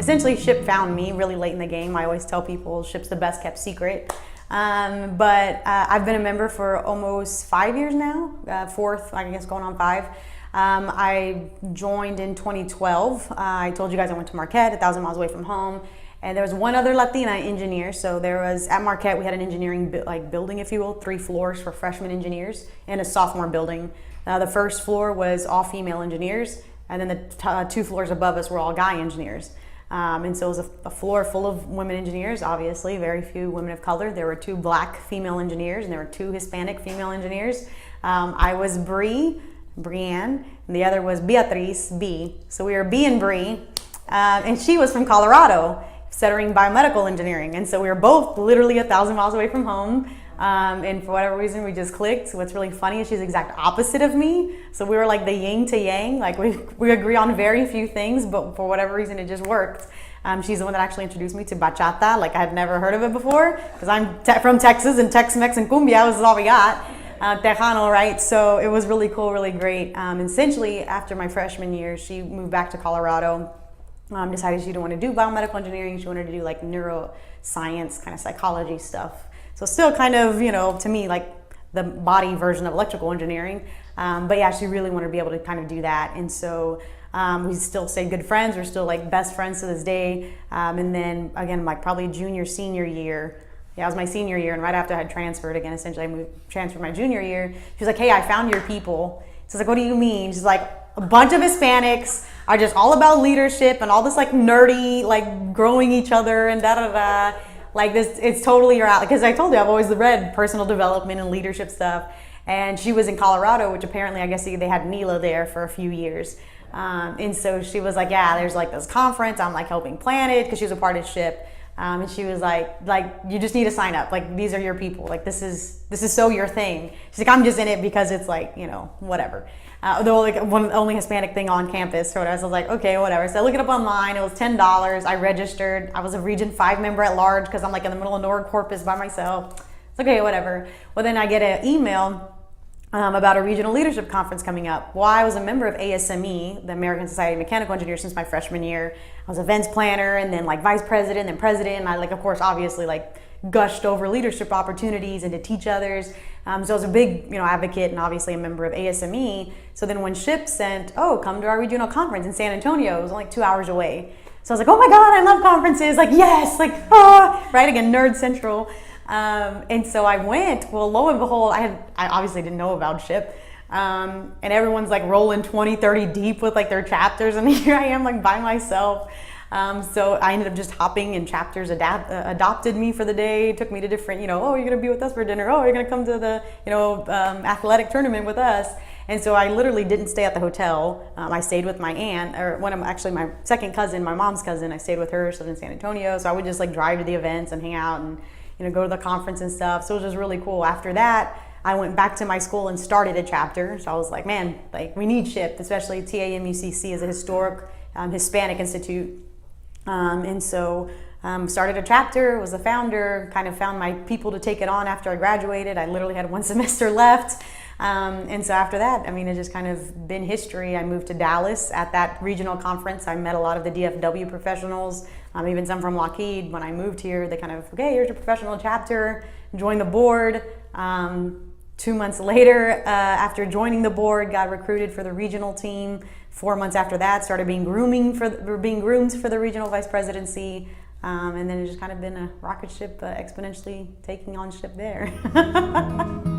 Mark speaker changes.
Speaker 1: essentially SHPE found me really late in the game. I always tell people SHPE's the best kept secret. But I've been a member for almost 5 years now, fourth, I guess, going on 5. I joined in 2012. I told you guys I went to Marquette, 1,000 miles away from home. And there was one other Latina engineer. So there was, at Marquette, we had an engineering building, if you will, 3 floors for freshman engineers and a sophomore building. The first floor was all female engineers, and then the 2 floors above us were all guy engineers. And so it was a floor full of women engineers, obviously, very few women of color. There were 2 black female engineers, and there were 2 Hispanic female engineers. I was Brianne, and the other was Beatriz, B. So we were B and Bree, and she was from Colorado, studying biomedical engineering. And so we were both literally 1,000 miles away from home. And for whatever reason, we just clicked. So what's really funny is she's the exact opposite of me. So we were like the yin to yang. Like we agree on very few things, but for whatever reason, it just worked. She's the one that actually introduced me to bachata. Like I had never heard of it before because I'm from Texas, and Tex-Mex and cumbia was all we got. Tejano, right? So it was really cool, really great. Essentially, after my freshman year, she moved back to Colorado. Decided she didn't want to do biomedical engineering. She wanted to do like neuroscience, kind of psychology stuff. So still kind of, to me, like the body version of electrical engineering. But yeah, she really wanted to be able to kind of do that. And so we still stay good friends. We're still like best friends to this day. And then again, like probably senior year. Yeah, it was my senior year. And right after I had transferred again, essentially I transferred my junior year. She was like, hey, I found your people. So I was like, what do you mean? She's like, a bunch of Hispanics are just all about leadership and all this like nerdy, like growing each other and da-da-da. Like this, it's totally your alley. Because I told you, I've always read personal development and leadership stuff. And she was in Colorado, which apparently I guess they had NELA there for a few years. And so she was like, yeah, there's like this conference. I'm like helping plan it because she was a part of SHPE. And she was like, you just need to sign up. Like, these are your people. Like, this is so your thing. She's like, I'm just in it because it's like, whatever. The only Hispanic thing on campus or whatever. So I was like, okay, whatever. So I look it up online. It was $10. I registered. I was a Region 5 member at large because I'm like in the middle of Nord Corpus by myself. It's okay, whatever. Well, then I get an email about a regional leadership conference coming up. Well, I was a member of ASME, the American Society of Mechanical Engineers, since my freshman year. I was events planner and then like vice president and president. And I of course, obviously gushed over leadership opportunities and to teach others. So I was a big, advocate and obviously a member of ASME. So then when SHPE sent, come to our regional conference in San Antonio, it was only 2 hours away. So I was like, oh my God, I love conferences. Like, yes, right again, nerd central. And so I went. Well, lo and behold, I obviously didn't know about SHPE. And everyone's like rolling 20, 30 deep with like their chapters. And here I am like by myself. So I ended up just hopping, and chapters adopted me for the day, took me to different, oh, you're going to be with us for dinner. Oh, you're going to come to the, athletic tournament with us. And so I literally didn't stay at the hotel. I stayed with my aunt, or my second cousin, my mom's cousin. I stayed with her, so in San Antonio. So I would just like drive to the events and hang out and, go to the conference and stuff. So it was just really cool. After that, I went back to my school and started a chapter. So I was like, man, we need SHPE, especially TAMUCC is a historic Hispanic institute. And so started a chapter, was the founder, kind of found my people to take it on after I graduated. I literally had 1 semester left. And so after that, it just kind of been history. I moved to Dallas at that regional conference. I met a lot of the DFW professionals, even some from Lockheed. When I moved here, they kind of, okay, here's your professional chapter, joined the board. 2 months later, after joining the board, got recruited for the regional team. 4 months after that, started being groomed for the regional vice presidency. And then it's just kind of been a rocket ship exponentially taking on SHPE there.